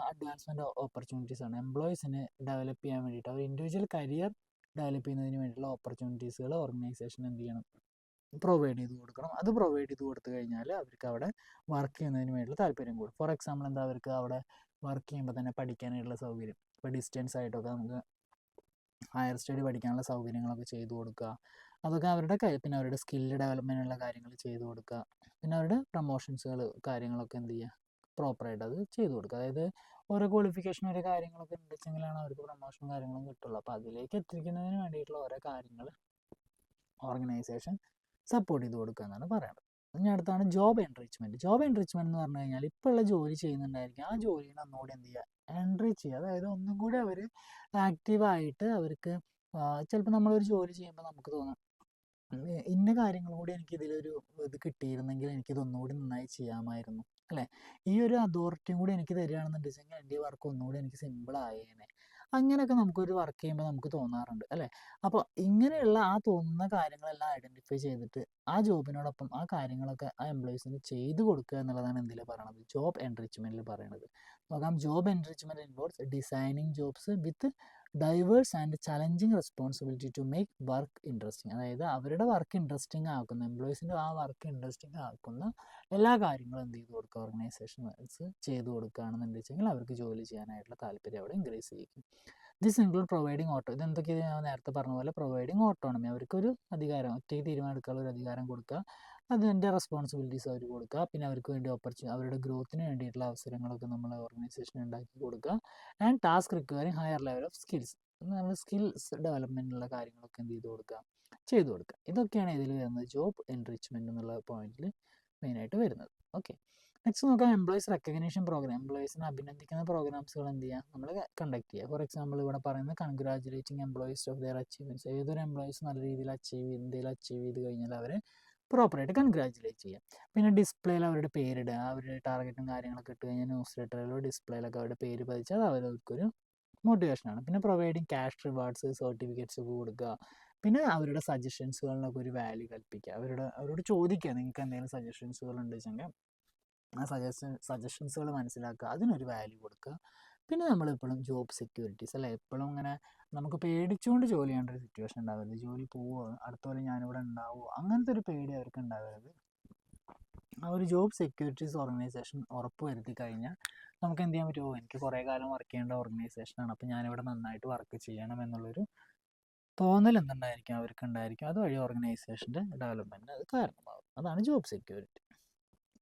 അഡ്വാൻസ്മെൻറ്റ് ഓപ്പർച്യൂണിറ്റീസ് ആണ്. എംപ്ലോയീസിന് ഡെവലപ്പ് ചെയ്യാൻ വേണ്ടിയിട്ട് അവർ ഇൻഡിവിജ്വൽ കരിയർ ഡെവലപ്പ് ചെയ്യുന്നതിന് വേണ്ടിയിട്ടുള്ള ഓപ്പർച്യൂണിറ്റീസുകൾ ഓർഗനൈസേഷൻ എന്ത് ചെയ്യണം, പ്രൊവൈഡ് ചെയ്ത് കൊടുക്കണം. അത് പ്രൊവൈഡ് ചെയ്ത് കൊടുത്തു കഴിഞ്ഞാൽ അവർക്ക് അവിടെ വർക്ക് ചെയ്യുന്നതിന് വേണ്ടിയുള്ള താല്പര്യം കൂടും. ഫോർ എക്സാമ്പിൾ എന്താ, അവർക്ക് അവിടെ വർക്ക് ചെയ്യുമ്പോൾ തന്നെ പഠിക്കാനായിട്ടുള്ള സൗകര്യം, ഇപ്പോൾ ഡിസ്റ്റൻസ് ആയിട്ടൊക്കെ നമുക്ക് ഹയർ സ്റ്റഡി പഠിക്കാനുള്ള സൗകര്യങ്ങളൊക്കെ ചെയ്തു കൊടുക്കുക. അതൊക്കെ അവരുടെ പിന്നെ അവരുടെ സ്കില്ല് ഡെവലപ്മെൻറ്റിനുള്ള കാര്യങ്ങൾ ചെയ്തു കൊടുക്കുക. പിന്നെ അവരുടെ പ്രൊമോഷൻസുകൾ കാര്യങ്ങളൊക്കെ എന്ത് ചെയ്യുക, പ്രോപ്പറായിട്ട് അത് ചെയ്തു കൊടുക്കുക. അതായത് ഓരോ ക്വാളിഫിക്കേഷൻ ഓരോ കാര്യങ്ങളൊക്കെ ഉണ്ടെച്ചെങ്കിലാണ് അവർക്ക് പ്രൊമോഷനും കാര്യങ്ങളും കിട്ടുള്ളൂ. അപ്പോൾ അതിലേക്ക് എത്തിക്കുന്നതിന് വേണ്ടിയിട്ടുള്ള ഓരോ കാര്യങ്ങൾ ഓർഗനൈസേഷൻ സപ്പോർട്ട് ചെയ്ത് കൊടുക്കുക എന്നാണ് പറയുന്നത്. ഇനി അടുത്താണ് ജോബ് എൻറിച്ച്മെൻറ്റ്. ജോബ് എൻറിച്ച്മെൻറ്റ് എന്ന് പറഞ്ഞു കഴിഞ്ഞാൽ ഇപ്പോൾ ഉള്ള ജോലി ചെയ്യുന്നുണ്ടായിരിക്കും, ആ ജോലിനെ ഒന്നുകൂടി എന്ത് ചെയ്യുക, എൻറിച്ച് ചെയ്യുക. അതായത് ഒന്നും കൂടി അവർ ആക്റ്റീവായിട്ട് അവർക്ക് ചിലപ്പോൾ നമ്മളൊരു ജോലി ചെയ്യുമ്പോൾ നമുക്ക് തോന്നും ഇന്ന കാര്യങ്ങളും കൂടി എനിക്ക് ഇതിലൊരു ഇത് കിട്ടിയിരുന്നെങ്കിൽ എനിക്കിതൊന്നുകൂടി നന്നായി ചെയ്യാമായിരുന്നു അല്ലേ, ഈ ഒരു അതോറിറ്റിയും കൂടി എനിക്ക് തരികയാണെന്നുണ്ടെങ്കിൽ എൻ്റെ ഈ വർക്ക് ഒന്നുകൂടി എനിക്ക് സിമ്പിൾ ആയേനെ. അങ്ങനെയൊക്കെ നമുക്കൊരു വർക്ക് ചെയ്യുമ്പോൾ നമുക്ക് തോന്നാറുണ്ട് അല്ലേ. അപ്പോൾ ഇങ്ങനെയുള്ള ആ തോന്നുന്ന കാര്യങ്ങളെല്ലാം ഐഡൻറ്റിഫൈ ചെയ്തിട്ട് ആ ജോബിനോടൊപ്പം ആ കാര്യങ്ങളൊക്കെ ആ എംപ്ലോയീസിന് ചെയ്തു കൊടുക്കുക എന്നുള്ളതാണ് എന്തിൽ പറയണത്, ജോബ് എൻറിച്ച്മെൻറ്റിൽ പറയുന്നത്. നോക്കാം, job enrichment involves designing jobs with diverse and challenging responsibility to make work interesting. അതായത് അവരുടെ വർക്ക് ഇൻട്രസ്റ്റിംഗ് ആക്കുന്ന, എംപ്ലോയീസിൻ്റെ ആ വർക്ക് ഇൻട്രസ്റ്റിംഗ് ആക്കുന്ന എല്ലാ കാര്യങ്ങളും എന്ത് ചെയ്ത് കൊടുക്കുക, ഓർഗനൈസേഷൻസ് ചെയ്തു കൊടുക്കുകയാണെന്ന് വെച്ചെങ്കിൽ അവർക്ക് ജോലി ചെയ്യാനായിട്ടുള്ള താല്പര്യം അവിടെ ഇൻക്രീസ് ചെയ്യും. ദിസ് ഇൻക്ലൂഡ് പ്രൊവൈഡിങ് ഇതെന്തൊക്കെയാണ് ഞാൻ നേരത്തെ പറഞ്ഞ പോലെ പ്രൊവൈഡിങ് ഓട്ടോണമി, അവർക്കൊരു അധികാരം, ഒറ്റയ്ക്ക് തീരുമാനമെടുക്കാനുള്ള ഒരു അധികാരം കൊടുക്കുക, അതിൻ്റെ റെസ്പോൺസിബിലിറ്റീസ് അവർ കൊടുക്കുക, പിന്നെ അവർക്ക് വേണ്ടി അവരുടെ ഗ്രോത്തിന് വേണ്ടിയിട്ടുള്ള അവസരങ്ങളൊക്കെ നമ്മൾ ഓർഗനൈസേഷൻ ഉണ്ടാക്കി കൊടുക്കുക. And task requiring higher level of skills, നമ്മൾ സ്കിൽസ് ഡെവലപ്മെൻറ്റിനുള്ള കാര്യങ്ങളൊക്കെ എന്ത് ചെയ്ത് കൊടുക്കുക, ചെയ്തു കൊടുക്കുക. ഇതൊക്കെയാണ് ഇതിൽ വരുന്നത് ജോബ് എൻറിച്ച്മെൻറ്റ് എന്നുള്ള പോയിന്റിൽ മെയിനായിട്ട് വരുന്നത്. ഓക്കെ, നെക്സ്റ്റ് നോക്കാം, എംപ്ലോയീസ് റെക്കഗ്നേഷൻ പ്രോഗ്രാം. എംപ്ലോയീസിനെ അഭിനന്ദിക്കുന്ന പ്രോഗ്രാംസുകൾ എന്ത് ചെയ്യുക, നമ്മൾ കണ്ടക്ട് ചെയ്യുക. ഫോർ എക്സാമ്പിൾ ഇവിടെ പറയുന്നത് കൺഗ്രാജുലേറ്റിംഗ് എംപ്ലോയീസ് ഓഫ് ദെയർ അച്ചീവ്മെൻറ്റ്സ്. ഏതൊരു എംപ്ലോയീസ് നല്ല രീതിയിൽ എന്തെങ്കിലും അച്ചീവ് ചെയ്ത് കഴിഞ്ഞാൽ അവരെ പ്രോപ്പറായിട്ട് കൺഗ്രാജുലേറ്റ് ചെയ്യുക. പിന്നെ ഡിസ്പ്ലേയിൽ അവരുടെ പേരിടുക, അവരുടെ ടാർഗറ്റും കാര്യങ്ങളൊക്കെ ഇട്ട് കഴിഞ്ഞാൽ ന്യൂസ് ലെറ്ററിലോ ഡിസ്പ്ലേയിലൊക്കെ അവരുടെ പേര് പതിച്ചാൽ അവർക്കൊരു മോട്ടിവേഷനാണ്. പിന്നെ പ്രൊവൈഡിങ് ക്യാഷ് റിവാർഡ്സ്, സർട്ടിഫിക്കറ്റ്സ് ഒക്കെ കൊടുക്കുക. പിന്നെ അവരുടെ സജഷൻസുകളിലൊക്കെ ഒരു വാല്യൂ കൽപ്പിക്കുക. അവരോട് ചോദിക്കുക, നിങ്ങൾക്ക് എന്തെങ്കിലും സജഷൻസുകൾ ഉണ്ടെങ്കിൽ ആ സജഷൻസുകൾ മനസ്സിലാക്കുക, അതിനൊരു വാല്യൂ കൊടുക്കുക. പിന്നെ നമ്മളെപ്പോഴും ജോബ് സെക്യൂരിറ്റീസ് അല്ലേ, എപ്പോഴും ഇങ്ങനെ നമുക്ക് പേടിച്ചുകൊണ്ട് ജോലി ചെയ്യേണ്ട ഒരു സിറ്റുവേഷൻ ഉണ്ടാവരുത്. ജോലി പോവോ, അടുത്ത പോലെ ഞാനിവിടെ ഉണ്ടാവുമോ, അങ്ങനത്തെ ഒരു പേടി അവർക്ക് ഉണ്ടാവരുത്. ആ ഒരു ജോബ് സെക്യൂരിറ്റീസ് ഓർഗനൈസേഷൻ ഉറപ്പ് വരുത്തി കഴിഞ്ഞാൽ നമുക്ക് എന്ത് ചെയ്യാൻ പറ്റുമോ, എനിക്ക് കുറേ കാലം വർക്ക് ചെയ്യേണ്ട ഓർഗനൈസേഷനാണ്, അപ്പോൾ ഞാനിവിടെ നന്നായിട്ട് വർക്ക് ചെയ്യണം എന്നുള്ളൊരു തോന്നൽ എന്തുണ്ടായിരിക്കും, അവർക്ക് ഉണ്ടായിരിക്കും. അതുവഴി ഓർഗനൈസേഷൻ്റെ ഡെവലപ്മെൻറ്റ് അത് കാരണമാകും. അതാണ് ജോബ് സെക്യൂരിറ്റി.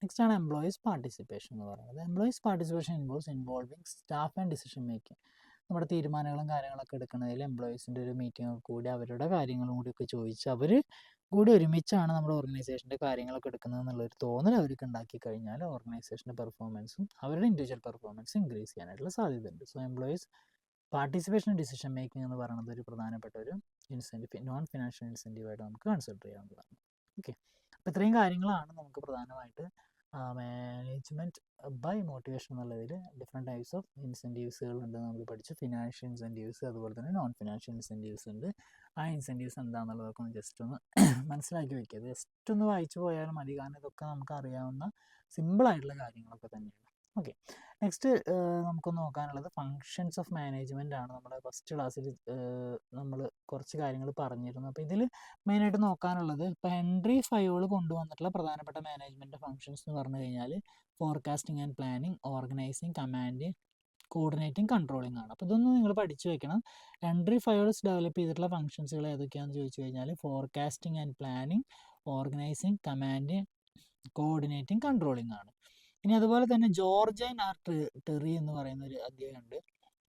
നെക്സ്റ്റ് ആണ് എംപ്ലോയീസ് പാർട്ടിസിപ്പേഷൻ എന്ന് പറയുന്നത്. Employees participation involving staff and decision making. നമ്മുടെ തീരുമാനങ്ങളും കാര്യങ്ങളൊക്കെ എടുക്കുന്നതിൽ എംപ്ലോയീസിൻ്റെ ഒരു മീറ്റിംഗ് കൂടി അവരുടെ കാര്യങ്ങളും കൂടിയൊക്കെ ചോദിച്ച് അവർ കൂടി ഒരുമിച്ചാണ് നമ്മുടെ ഓർഗനൈസേഷൻ്റെ കാര്യങ്ങളൊക്കെ എടുക്കുന്നത് എന്നുള്ളൊരു തോന്നൽ അവർക്ക് ഉണ്ടാക്കി കഴിഞ്ഞാൽ ഓർഗനൈസേഷൻ്റെ പെർഫോമൻസും അവരുടെ ഇൻഡിവിജ്വൽ പെർഫോമൻസും ഇൻക്രീസ് ചെയ്യാനായിട്ടുള്ള സാധ്യതയുണ്ട്. So employees participation decision making എന്ന് പറയുന്നത് ഒരു പ്രധാനപ്പെട്ട ഒരു ഇൻസെൻറ്റീവ്, നോൺ ഫിനാൻഷ്യൽ ഇൻസെൻറ്റീവായിട്ട് നമുക്ക് കൺസിഡർ ചെയ്യാവുന്നതാണ്. ഓക്കെ, അപ്പോൾ ഇത്രയും കാര്യങ്ങളാണ് നമുക്ക് പ്രധാനമായിട്ട് മാനേജ്മെൻറ്റ് ബൈ മോട്ടിവേഷൻ എന്നുള്ളതിൽ ഡിഫറെൻറ്റ് ടൈപ്സ് ഓഫ് ഇൻസെൻറ്റീവ്സുകൾ ഉണ്ട് നമ്മൾ പഠിച്ചു. ഫിനാൻഷ്യൽ ഇൻസെൻറ്റീവ്സ്, അതുപോലെ തന്നെ നോൺ ഫിനാൻഷ്യൽ ഇൻസെൻറ്റീവ്സ് ഉണ്ട്. ആ ഇൻസെൻറ്റീവ്സ് എന്താണെന്നുള്ളതൊക്കെ ഒന്ന് ജസ്റ്റ് ഒന്ന് മനസ്സിലാക്കി വയ്ക്കുക. ജസ്റ്റ് ഒന്ന് വായിച്ചു പോയാൽ മതി, കാരണം ഇതൊക്കെ നമുക്ക് അറിയാവുന്ന സിമ്പിളായിട്ടുള്ള കാര്യങ്ങളൊക്കെ തന്നെയാണ്. ഓക്കെ, നെക്സ്റ്റ് നമുക്കൊന്ന് നോക്കാനുള്ളത് ഫങ്ഷൻസ് ഓഫ് മാനേജ്മെൻ്റ് ആണ്. നമ്മുടെ ഫസ്റ്റ് ക്ലാസ്സിൽ നമ്മൾ കുറച്ച് കാര്യങ്ങൾ പറഞ്ഞിരുന്നു. അപ്പോൾ ഇതിൽ മെയിനായിട്ട് നോക്കാനുള്ളത് ഇപ്പോൾ ഹെൻറി ഫയോൾ കൊണ്ടുവന്നിട്ടുള്ള പ്രധാനപ്പെട്ട മാനേജ്മെൻറ്റ് ഫങ്ഷൻസ് എന്ന് പറഞ്ഞു കഴിഞ്ഞാൽ forecasting and planning, organising, commanding, coordinating, controlling ആണ്. അപ്പോൾ ഇതൊന്നും നിങ്ങൾ പഠിച്ചു വെക്കണം. ഹെൻറി ഫയോൾസ് ഡെവലപ്പ് ചെയ്തിട്ടുള്ള ഫങ്ഷൻസുകൾ ഏതൊക്കെയാണെന്ന് ചോദിച്ചു കഴിഞ്ഞാൽ forecasting and planning, organising, commanding, coordinating, controlling ആണ്. ഇനി അതുപോലെ തന്നെ ജോർജൻ ആർ ടെറി എന്ന് പറയുന്ന ഒരു അദ്ദേഹമുണ്ട്,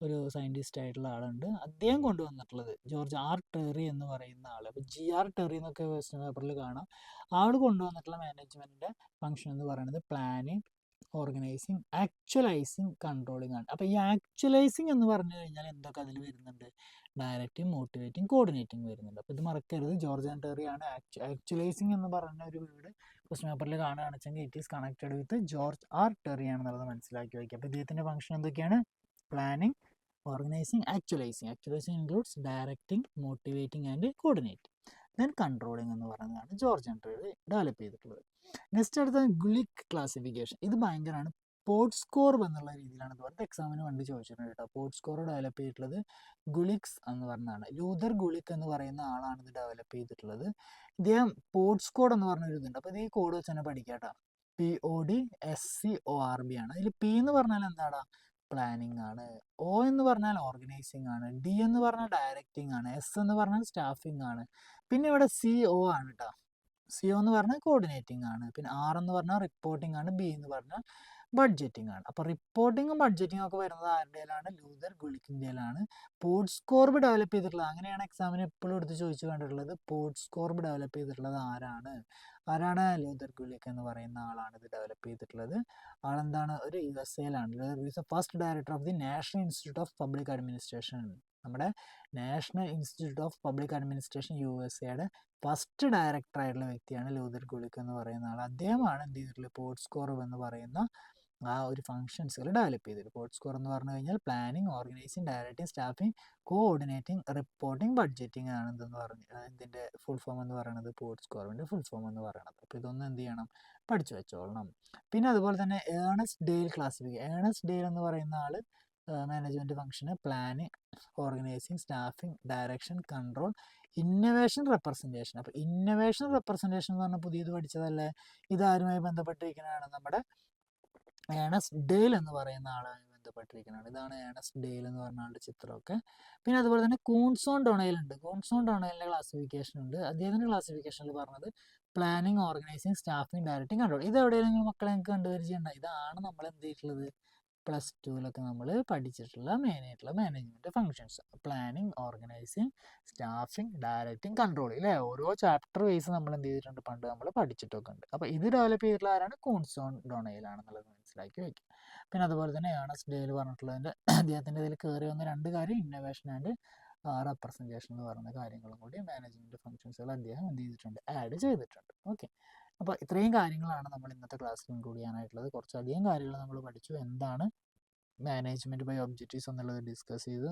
ഒരു സയൻറ്റിസ്റ്റ് ആയിട്ടുള്ള ആളുണ്ട്. അദ്ദേഹം കൊണ്ടുവന്നിട്ടുള്ളത് ജോർജ് ആർ ടെറി എന്ന് പറയുന്ന ആൾ. അപ്പോൾ GR ടെറി എന്നൊക്കെ ക്വസ്റ്റ്യൻ പേപ്പറിൽ കാണാം. ആൾ കൊണ്ടുവന്നിട്ടുള്ള മാനേജ്മെൻറ്റിൻ്റെ ഫംഗ്ഷൻ എന്ന് പറയുന്നത് പ്ലാനിങ്, ഓർഗനൈസിങ്, ആക്ച്വലൈസിങ്, കൺട്രോളിങ് ആണ്. അപ്പോൾ ഈ ആക്ച്വലൈസിങ് എന്ന് പറഞ്ഞു കഴിഞ്ഞാൽ എന്തൊക്കെ അതിൽ വരുന്നുണ്ട്, ഡയറക്റ്റിംഗ്, മോട്ടിവേറ്റിംഗ്, കോർഡിനേറ്റിംഗ് വരുന്നുണ്ട്. അപ്പോൾ ഇത് മറക്കരുത്, ജോർജ് ആൻഡ് ടെറി ആണ്. ആക്ച്വലൈസിങ് എന്ന് പറഞ്ഞ ഒരു വീട് ക്വസ്റ്റ്യൻ പേപ്പറിൽ കാണുകയാണെന്ന് വെച്ചെങ്കിൽ it is connected with George R Terry ആണെന്നുള്ളത് മനസ്സിലാക്കി വയ്ക്കുക. അപ്പോൾ ഇദ്ദേഹത്തിൻ്റെ ഫംഗ്ഷൻ എന്തൊക്കെയാണ്, planning, organising, actualising. Actualising includes directing, motivating and coordinating. Then controlling എന്ന് പറയുന്നതാണ് ജോർജ് ആൻഡ് ടെറി ഡെവലപ്പ് ചെയ്തിട്ടുള്ളത്. നെക്സ്റ്റ് അടുത്ത ഗുലിക് ക്ലാസിഫിക്കേഷൻ. ഇത് ഭയങ്കരമാണ്. പോർട്ട് സ്കോർ എന്നുള്ള രീതിയിലാണ് ഇതുപോലത്തെ എക്സാമിന് വേണ്ടി ചോദിച്ചിട്ടുണ്ട് കേട്ടോ. പോർട്ട് സ്കോർ ഡെവലപ്പ് ചെയ്തിട്ടുള്ളത് ഗുലിക്സ് എന്ന് പറഞ്ഞാണ്. ലൂതർ ഗുലിക് എന്ന് പറയുന്ന ആളാണ് ഇത് ഡെവലപ്പ് ചെയ്തിട്ടുള്ളത്. ഇദ്ദേഹം പോർട്ട് സ്കോർ എന്ന് പറഞ്ഞൊരു ഇതുണ്ട്. അപ്പോൾ ഇത് ഈ കോഡ് വെച്ച് തന്നെ പഠിക്കാം കേട്ടോ. PODSCORB ആണ്. അതിൽ P എന്ന് പറഞ്ഞാൽ എന്താടാ, പ്ലാനിങ് ആണ്. ഒ എന്ന് പറഞ്ഞാൽ ഓർഗനൈസിങ് ആണ്. ഡി എന്ന് പറഞ്ഞാൽ ഡയറക്റ്റിംഗ് ആണ്. എസ് എന്ന് പറഞ്ഞാൽ സ്റ്റാഫിംഗ് ആണ്. പിന്നെ ഇവിടെ CO ആണ് കേട്ടോ. CO എന്ന് പറഞ്ഞാൽ കോർഡിനേറ്റിംഗ് ആണ്. പിന്നെ R എന്ന് പറഞ്ഞാൽ റിപ്പോർട്ടിംഗ് ആണ്. B എന്ന് പറഞ്ഞാൽ ബഡ്ജറ്റിംഗ് ആണ്. അപ്പോൾ റിപ്പോർട്ടിങ്ങും ബഡ്ജറ്റിംഗും ഒക്കെ വരുന്നത് ആരുടെയിലാണ്? ലൂതർ ഗുലിക്കിൻ്റെയിലാണ്. പോർട്സ്കോർബ് ഡെവലപ്പ് ചെയ്തിട്ടുള്ളത്, അങ്ങനെയാണ് എക്സാമിന് എപ്പോഴും എടുത്ത് ചോദിച്ചു കണ്ടിട്ടുള്ളത്. പോർട്സ്കോർബ് ഡെവലപ്പ് ചെയ്തിട്ടുള്ളത് ആരാണ്? ലൂതർ ഗുലിക്ക് എന്ന് പറയുന്ന ആളാണ് ഇത് ഡെവലപ്പ് ചെയ്തിട്ടുള്ളത്. ആളെന്താണ്? ഒരു USA-ലാണ്. First director of the national institute of public administration. നമ്മുടെ national institute of public administration USA-യുടെ ഫസ്റ്റ് ഡയറക്ടർ ആയിട്ടുള്ള വ്യക്തിയാണ് ലൂതർ ഗുലിക്ക് എന്ന് പറയുന്ന ആൾ. അദ്ദേഹമാണ് എന്ത് ചെയ്തിട്ടുള്ളത്? പോർട്സ്കോർബ് എന്ന് പറയുന്ന ആ ഒരു ഫംഗ്ഷൻസുകൾ ഡെവലപ്പ് ചെയ്തിട്ട്. പോർട്സ്കോർ എന്ന് പറഞ്ഞു കഴിഞ്ഞാൽ planning, organising, directing, staffing, coordinating, reporting, budgeting ആണ് എന്തെന്ന് പറഞ്ഞു ഇതിൻ്റെ ഫുൾ ഫോം എന്ന് പറയുന്നത്. പോർട്സ്കോറിൻ്റെ ഫുൾ ഫോം എന്ന് പറയുന്നത്. അപ്പോൾ ഇതൊന്നും എന്ത് ചെയ്യണം? പഠിച്ചു വെച്ചോളണം. പിന്നെ അതുപോലെ തന്നെ Ernest Dale classification. Ernest Dale എന്ന് പറയുന്ന ആൾ മാനേജ്മെൻറ്റ് ഫംഗ്ഷന് planning, organising, staffing, direction, control, innovation, representation. അപ്പോൾ ഇന്നൊവേഷൻ റെപ്രസെൻറ്റേഷൻ എന്ന് പറഞ്ഞാൽ പുതിയത് പഠിച്ചതല്ലേ? ഇതാരുമായി ബന്ധപ്പെട്ടിരിക്കുന്നതാണ്? നമ്മുടെ ഏണസ്റ്റ് ഡെയിൽ എന്ന് പറയുന്ന ആളുമായി ബന്ധപ്പെട്ടിരിക്കുന്നതാണ്. ഇതാണ് ഏണസ്റ്റ് ഡെയിൽ എന്ന് പറഞ്ഞ ആളുടെ ചിത്രമൊക്കെ. പിന്നെ അതുപോലെ തന്നെ കൂൺസോൺ ഡൊണേൽ ഉണ്ട്. കൂൺസോൺ ഡൊണേലിൻ്റെ ക്ലാസിഫിക്കേഷൻ ഉണ്ട്. അദ്ദേഹത്തിൻ്റെ ക്ലാസിഫിക്കേഷനിൽ പറഞ്ഞത് planning, organising, staffing, directing, control. ഇത് എവിടെയെങ്കിലും മക്കളെ നിങ്ങൾക്ക് കണ്ടുപരിചയമുണ്ടോ? ഇതാണ് നമ്മൾ എന്ത് ചെയ്തിട്ടുള്ളത്? +2-ലൊക്കെ നമ്മൾ പഠിച്ചിട്ടുള്ള മെയിനായിട്ടുള്ള management functions. Planning, organising, staffing, directing, control. ഇല്ലേ? ഓരോ ചാപ്റ്റർ വൈസ് നമ്മൾ എന്ത് ചെയ്തിട്ടുണ്ട്? പണ്ട് നമ്മൾ പഠിച്ചിട്ടൊക്കെ ഉണ്ട്. അപ്പോൾ ഇത് ഡെവലപ്പ് ചെയ്തിട്ടുള്ള ആരാണ്? കൂൺസോൺ ഡൊണേലാണെന്നുള്ളത് മനസ്സിലാക്കി വയ്ക്കും. പിന്നെ അതുപോലെ തന്നെ ഏണസ്റ്റ് ഡെയിൽ പറഞ്ഞിട്ടുള്ളതിൻ്റെ അദ്ദേഹത്തിൻ്റെ ഇതിൽ കയറി വന്ന 2 കാര്യം ഇന്നോവേഷൻ ആൻഡ് റെപ്രസെൻറ്റേഷൻ എന്ന് പറയുന്ന കാര്യങ്ങളും കൂടി മാനേജ്മെൻറ്റ് ഫങ്ഷൻസുകൾ അദ്ദേഹം എന്ത് ചെയ്തിട്ടുണ്ട്? ആഡ് ചെയ്തിട്ടുണ്ട്. ഓക്കെ. അപ്പോൾ ഇത്രയും കാര്യങ്ങളാണ് നമ്മൾ ഇന്നത്തെ ക്ലാസ്സിൽ ഇൻക്ലൂഡ് ചെയ്യാനായിട്ടുള്ളത്. കുറച്ചധികം കാര്യങ്ങൾ നമ്മൾ പഠിച്ചു. എന്താണ് മാനേജ്മെൻറ്റ് ബൈ ഒബ്ജക്റ്റീവ്സ് എന്നുള്ളത് ഡിസ്കസ് ചെയ്തു.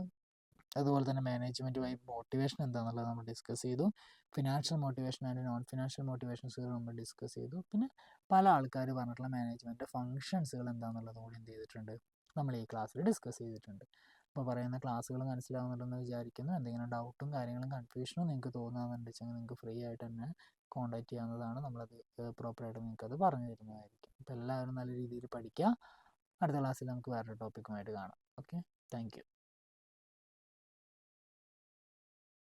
അതുപോലെ തന്നെ മാനേജ്മെൻറ്റ് ബൈ മോട്ടിവേഷൻ എന്താണെന്നുള്ളത് നമ്മൾ ഡിസ്കസ് ചെയ്തു. Financial motivation and non financial മോട്ടിവേഷൻസുകൾ നമ്മൾ ഡിസ്കസ് ചെയ്തു. പിന്നെ പല ആൾക്കാർ പറഞ്ഞിട്ടുള്ള മാനേജ്മെൻറ്റ് ഫങ്ഷൻസുകൾ എന്താണെന്നുള്ളത് കൂടി എന്ത് ചെയ്തിട്ടുണ്ട്? നമ്മൾ ഈ ക്ലാസ്സിൽ ഡിസ്കസ് ചെയ്തിട്ടുണ്ട്. അപ്പോൾ പറയുന്ന ക്ലാസ്സുകൾ മനസ്സിലാവുന്നുണ്ടെന്ന് വിചാരിക്കുന്നു. എന്തെങ്കിലും ഡൗട്ടും കാര്യങ്ങളും കൺഫ്യൂഷനും നിങ്ങൾക്ക് തോന്നുകയാണെന്നുണ്ടെങ്കിൽ നിങ്ങൾക്ക് ഫ്രീ ആയിട്ട് തന്നെ കോൺടാക്ട് ചെയ്യാവുന്നതാണ്. നമ്മളത് പ്രോപ്പറായിട്ട് നിങ്ങൾക്കത് പറഞ്ഞു തരുന്നതായിരിക്കും. അപ്പോൾ എല്ലാവരും നല്ല രീതിയിൽ പഠിക്കുക. അടുത്ത ക്ലാസ്സിൽ നമുക്ക് വേറൊരു ടോപ്പിക്കുമായിട്ട് കാണാം. Okay, thank you.